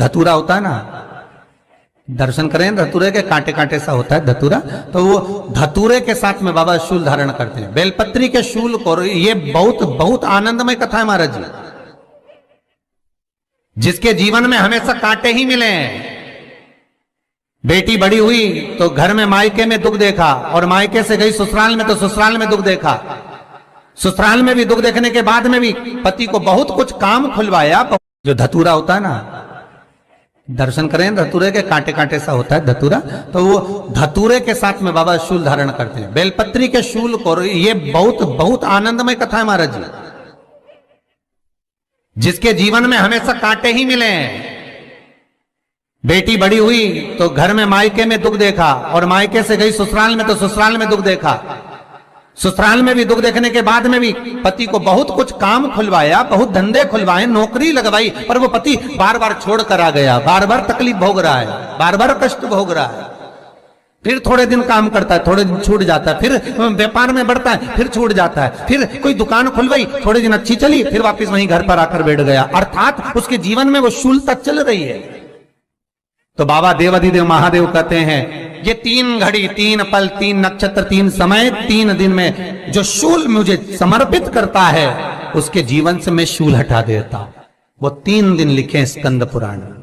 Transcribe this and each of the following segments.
धतूरा होता है ना, दर्शन करें धतूरे के, कांटे कांटे सा होता है धतूरा, तो वो धतूरे के साथ में बाबा शूल धारण करते हैं, बेलपत्री के शूल को। ये बहुत बहुत आनंदमय कथा है महाराज जी। जिसके जीवन में हमेशा कांटे ही मिले हैं, बेटी बड़ी हुई तो घर में मायके में दुख देखा, और मायके से गई ससुराल में तो ससुराल में दुख देखा, ससुराल में भी दुख देखने के बाद में भी पति को बहुत कुछ काम खुलवाया। जो धतूरा होता है ना, दर्शन करें धतूरे के, कांटे कांटे सा होता है धतूरा, तो वो धतूरे के साथ में बाबा शूल धारण करते हैं, बेलपत्री के शूल को। ये बहुत बहुत आनंदमय कथा है महाराज जी। जिसके जीवन में हमेशा कांटे ही मिले हैं, बेटी बड़ी हुई तो घर में मायके में दुख देखा, और मायके से गई ससुराल में तो ससुराल में दुख देखा, ससुराल में भी दुख देखने के बाद में भी पति को बहुत कुछ काम खुलवाया, बहुत धंधे खुलवाए, नौकरी लगवाई, पर वो पति बार बार छोड़ कर आ गया, बार बार तकलीफ भोग रहा है, बार बार कष्ट भोग रहा है। फिर थोड़े दिन काम करता है, थोड़े दिन छूट जाता है, फिर व्यापार में बढ़ता है, फिर छूट जाता है, फिर कोई दुकान खुलवाई, थोड़े दिन अच्छी चली, फिर वापस वहीं घर पर आकर बैठ गया, अर्थात उसके जीवन में वो शूलता चल रही है। तो बाबा देवाधिदेव महादेव कहते हैं, ये 3 घड़ी 3 पल 3 नक्षत्र 3 समय 3 दिन में जो शूल मुझे समर्पित करता है, उसके जीवन से मैं शूल हटा देता हूं। वो 3 दिन लिखे स्कंद पुराण में।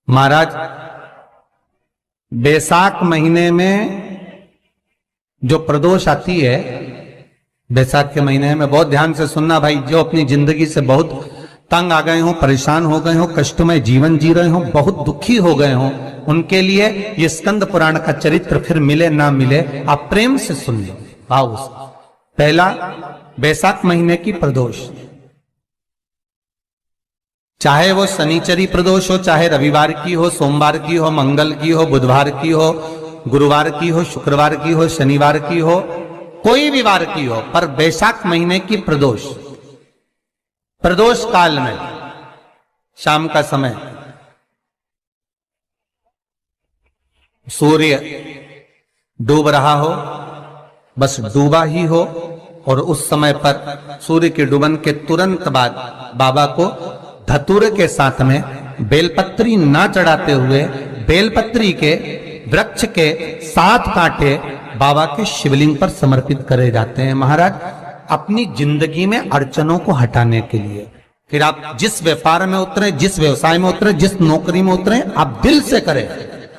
महाराज बैसाख महीने में जो प्रदोष आती है, बैसाख के महीने में बहुत ध्यान से सुनना भाई, जो अपनी जिंदगी से बहुत तंग आ गए हो, परेशान हो गए हो, कष्टमय जीवन जी रहे हो, बहुत दुखी हो गए हो, उनके लिए ये स्कंद पुराण का चरित्र फिर मिले ना मिले, आप प्रेम से सुन लो भाव से। पहला, बैसाख महीने की प्रदोष, चाहे वो शनिचरी प्रदोष हो, चाहे रविवार की हो, सोमवार की हो, मंगल की हो, बुधवार की हो, गुरुवार की हो, शुक्रवार की हो, शनिवार की हो, कोई भी वार की हो, पर बैसाख महीने की प्रदोष, प्रदोष काल में शाम का समय सूर्य डूब रहा हो, बस डूबा ही हो, और उस समय पर सूर्य के डूबन के तुरंत बाद बाबा को धतूरे के साथ में बेलपत्री ना चढ़ाते हुए, बेलपत्री के वृक्ष के 7 कांटे बाबा के शिवलिंग पर समर्पित करे जाते हैं महाराज, अपनी जिंदगी में अड़चनों को हटाने के लिए। फिर आप जिस व्यापार में उतरे, जिस व्यवसाय में उतरे, जिस नौकरी में उतरे, आप दिल से करें,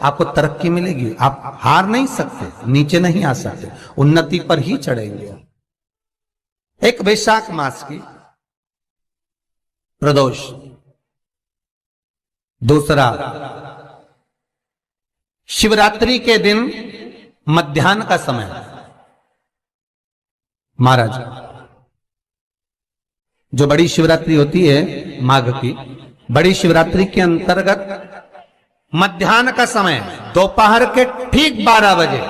आपको तरक्की मिलेगी। आप हार नहीं सकते, नीचे नहीं आ सकते, उन्नति पर ही चढ़ेंगे। एक वैशाख मास की प्रदोष, दूसरा शिवरात्रि के दिन मध्याह्न का समय। महाराज जो बड़ी शिवरात्रि होती है माघ की, बड़ी शिवरात्रि के अंतर्गत मध्याह्न का समय, दोपहर के ठीक 12 बजे,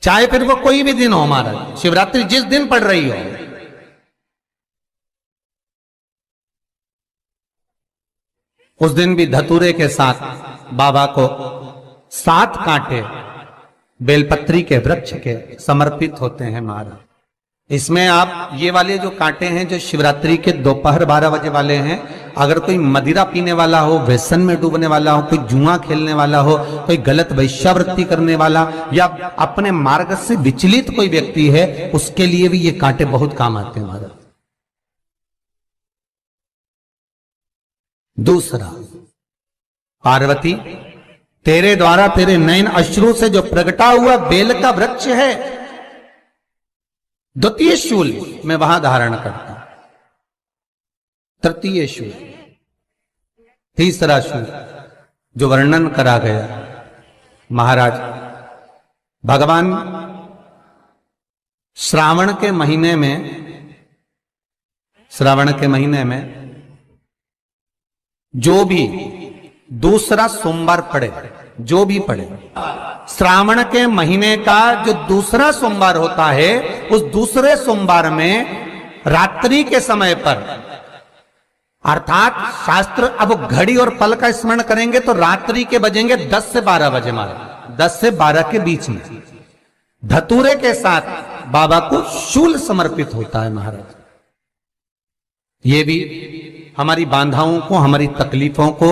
चाहे फिर वो कोई भी दिन हो महाराज, शिवरात्रि जिस दिन पड़ रही हो, उस दिन भी धतूरे के साथ बाबा को 7 कांटे बेलपत्री के वृक्ष के समर्पित होते हैं महाराज। इसमें आप ये वाले जो कांटे हैं, जो शिवरात्रि के दोपहर 12 बजे वाले हैं, अगर कोई मदिरा पीने वाला हो, व्यसन में डूबने वाला हो, कोई जुआ खेलने वाला हो, कोई गलत वैश्यावृत्ति करने वाला, या अपने मार्ग से विचलित कोई व्यक्ति है, उसके लिए भी ये कांटे बहुत काम आते हैं महाराज। दूसरा, पार्वती तेरे द्वारा तेरे नयन अश्रु से जो प्रगटा हुआ बेल का वृक्ष है, द्वितीय शूल मैं वहां धारण करता हूं, तृतीय शूल, तीसरा शूल जो वर्णन करा गया महाराज, भगवान श्रावण के महीने में जो भी दूसरा सोमवार पड़े, जो भी पड़े, श्रावण के महीने का जो दूसरा सोमवार होता है, उस दूसरे सोमवार में रात्रि के समय पर, अर्थात शास्त्र अब घड़ी और पल का स्मरण करेंगे तो रात्रि के बजेंगे 10 से 12 बजे, मारे 10 से 12 के बीच में, धतूरे के साथ बाबा को शूल समर्पित होता है महाराज। ये भी हमारी बाधाओं को, हमारी तकलीफों को,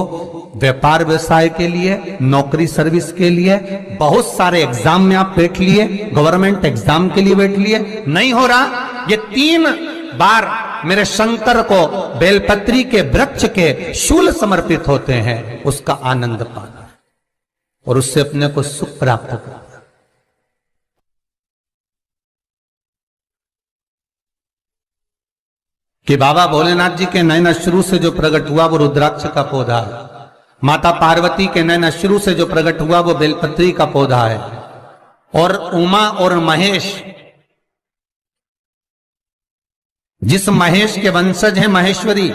व्यापार व्यवसाय के लिए, नौकरी सर्विस के लिए, बहुत सारे एग्जाम में आप बैठ लिए, गवर्नमेंट एग्जाम के लिए बैठ लिए, नहीं हो रहा, ये 3 बार मेरे शंकर को बेलपत्री के वृक्ष के शूल समर्पित होते हैं, उसका आनंद पाना और उससे अपने को सुख प्राप्त करना। कि बाबा भोलेनाथ जी के नयन अश्रु से जो प्रकट हुआ वो रुद्राक्ष का पौधा है, माता पार्वती के नयन अश्रु से जो प्रकट हुआ वो बेलपत्री का पौधा है, और उमा और महेश, जिस महेश के वंशज है महेश्वरी,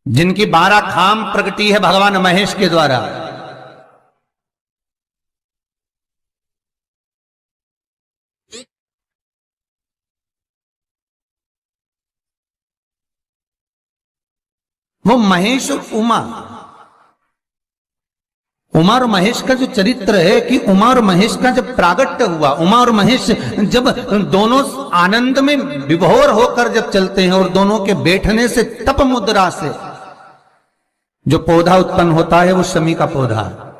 जिनकी 12 खाम प्रगटी है भगवान महेश के द्वारा, वो महेश और उमा और महेश का जो चरित्र है कि उमा और महेश का जब प्रागट्य हुआ, उमा और महेश जब दोनों आनंद में विभोर होकर जब चलते हैं और दोनों के बैठने से तप मुद्रा से जो पौधा उत्पन्न होता है वो शमी का पौधा है।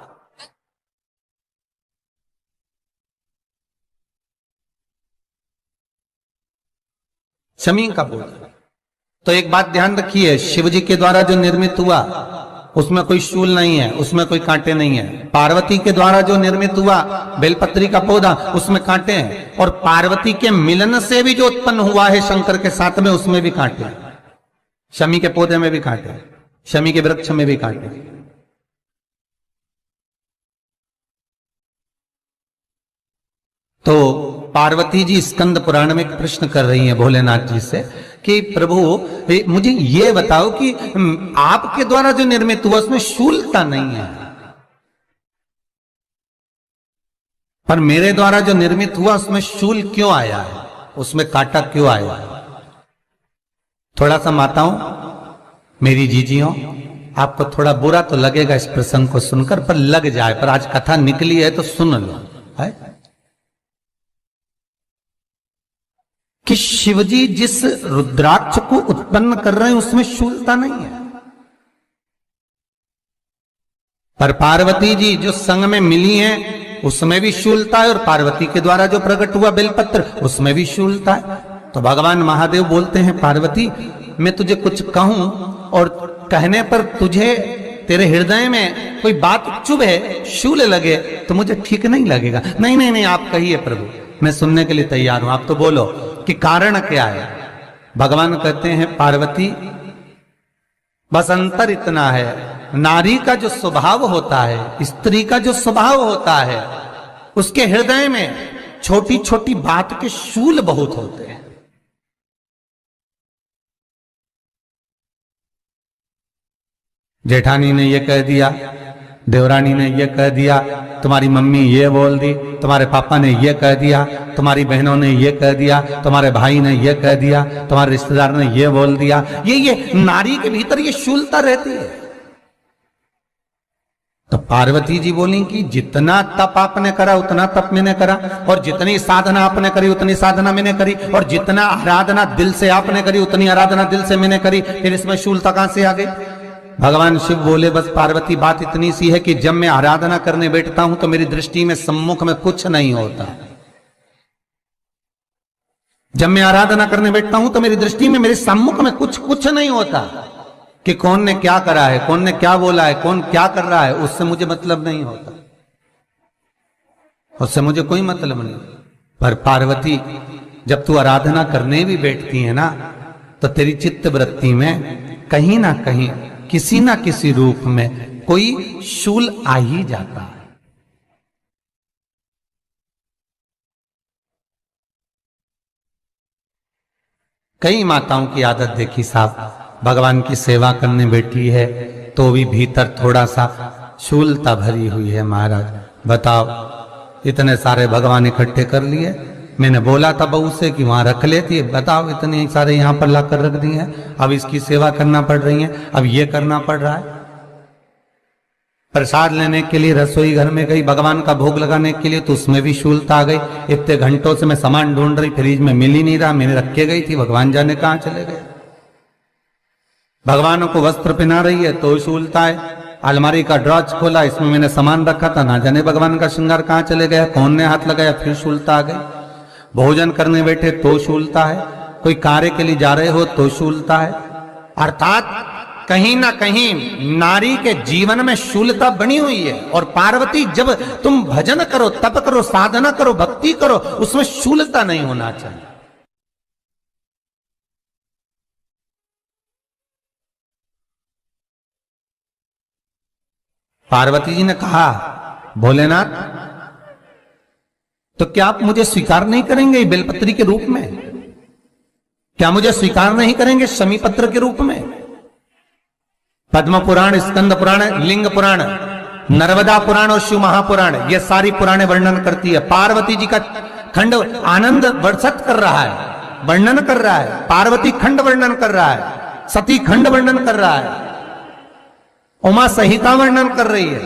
शमी का पौधा। तो एक बात ध्यान रखिए, शिव जी के द्वारा जो निर्मित हुआ उसमें कोई शूल नहीं है, उसमें कोई कांटे नहीं है। पार्वती के द्वारा जो निर्मित हुआ बेलपत्री का पौधा, उसमें कांटे हैं, और पार्वती के मिलन से भी जो उत्पन्न हुआ है शंकर के साथ में, उसमें भी कांटे हैं। शमी के पौधे में भी कांटे हैं, शमी के वृक्ष में भी कांटे हैं। तो पार्वती जी स्कंद पुराण में एक प्रश्न कर रही हैं भोलेनाथ जी से कि प्रभु मुझे ये बताओ कि आपके द्वारा जो निर्मित हुआ उसमें शूलता नहीं है, पर मेरे द्वारा जो निर्मित हुआ उसमें शूल क्यों आया है, उसमें कांटा क्यों आया है? थोड़ा सा माताओं, मेरी जीजियों, आपको थोड़ा बुरा तो लगेगा इस प्रसंग को सुनकर, पर लग जाए, पर आज कथा निकली है तो सुन लो है कि शिवजी जिस रुद्राक्ष को उत्पन्न कर रहे हैं उसमें शूलता नहीं है, पर पार्वती जी जो संग में मिली हैं उसमें भी शूलता है, और पार्वती के द्वारा जो प्रकट हुआ बेलपत्र उसमें भी शूलता है। तो भगवान महादेव बोलते हैं, पार्वती मैं तुझे कुछ कहूं और कहने पर तुझे तेरे हृदय में कोई बात चुभे, शूल लगे तो मुझे ठीक नहीं लगेगा। नहीं नहीं नहीं, आप कहिए प्रभु, मैं सुनने के लिए तैयार हूं, आप तो बोलो कि कारण क्या है। भगवान कहते हैं, पार्वती बस अंतर इतना है, नारी का जो स्वभाव होता है, स्त्री का जो स्वभाव होता है, उसके हृदय में छोटी छोटी बात के शूल बहुत होते हैं। जेठानी ने ये कह दिया, देवरानी ने ये कह दिया, तुम्हारी मम्मी ये बोल दी, तुम्हारे पापा ने ये कह दिया, तुम्हारी बहनों ने ये कह दिया, तुम्हारे भाई ने ये कह दिया, तुम्हारे रिश्तेदार ने ये बोल दिया। ये नारी के भीतर ये शूलता रहती है। तो पार्वती जी बोली कि जितना तप आपने करा उतना तप मैंने करा, और जितनी साधना आपने करी उतनी साधना मैंने करी, और जितना आराधना दिल से आपने करी उतनी आराधना दिल से मैंने करी, फिर इसमें शूलता कहां से आ गई? भगवान शिव बोले, बस पार्वती बात इतनी सी है कि जब मैं आराधना करने बैठता हूं तो मेरी दृष्टि में सम्मुख में कुछ नहीं होता। जब मैं आराधना करने बैठता हूं तो मेरी दृष्टि में, मेरे सम्मुख में कुछ नहीं होता कि कौन ने क्या करा है, कौन ने क्या बोला है, कौन क्या कर रहा है, उससे मुझे मतलब नहीं होता, उससे मुझे कोई मतलब नहीं। पर पार्वती जब तू आराधना करने भी बैठती है ना, तो तेरी चित्त वृत्ति में कहीं ना कहीं किसी ना किसी रूप में कोई शूल आ ही जाता है। कई माताओं की आदत देखी साहब, भगवान की सेवा करने बैठी है तो भी भीतर थोड़ा सा शूलता भरी हुई है। महाराज बताओ, इतने सारे भगवान इकट्ठे कर लिए, मैंने बोला था बहू से कि वहां रख लेती है, बताओ इतने सारे यहां पर लाकर रख दिए हैं, अब इसकी सेवा करना पड़ रही है, अब ये करना पड़ रहा है। प्रसाद लेने के लिए रसोई घर में गई, भगवान का भोग लगाने के लिए, तो उसमें भी शूलता आ गई। इतने घंटों से मैं सामान ढूंढ रही, फ्रिज में मिल ही नहीं रहा, मैंने रख के गई थी, भगवान जाने कहां चले गए। भगवानों को वस्त्र पहना रही है तो शूलता है। अलमारी का ड्रॉज खोला, इसमें मैंने सामान रखा था, ना जाने भगवान का श्रृंगार कहां चले गया, कौन ने हाथ लगाया, फिर शूलता आ गई। भोजन करने बैठे तो शूलता है, कोई कार्य के लिए जा रहे हो तो शूलता है। अर्थात कहीं ना कहीं नारी के जीवन में शूलता बनी हुई है। और पार्वती, जब तुम भजन करो, तप करो, साधना करो, भक्ति करो, उसमें शूलता नहीं होना चाहिए। पार्वती जी ने कहा, भोलेनाथ, तो क्या आप मुझे स्वीकार नहीं करेंगे बेलपत्री के रूप में? क्या मुझे स्वीकार नहीं करेंगे शमी पत्र के रूप में? पद्म पुराण, स्कंद पुराण, लिंग पुराण, नर्मदा पुराण और शिव महापुराण, ये सारी पुराणे वर्णन करती है। पार्वती जी का खंड आनंद वर्षत कर रहा है, वर्णन कर रहा है। पार्वती खंड वर्णन कर रहा है, सती खंड वर्णन कर रहा है, उमा संहिता वर्णन कर रही है।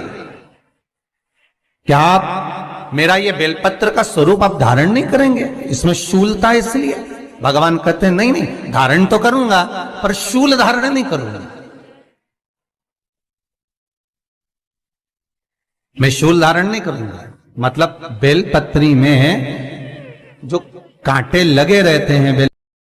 क्या आप मेरा ये बेलपत्र का स्वरूप आप धारण नहीं करेंगे? इसमें शूलता है, इसलिए भगवान कहते हैं नहीं नहीं, धारण तो करूंगा पर शूल धारण नहीं करूंगा। मैं शूल धारण नहीं करूंगा, मतलब बेलपत्री में जो कांटे लगे रहते हैं,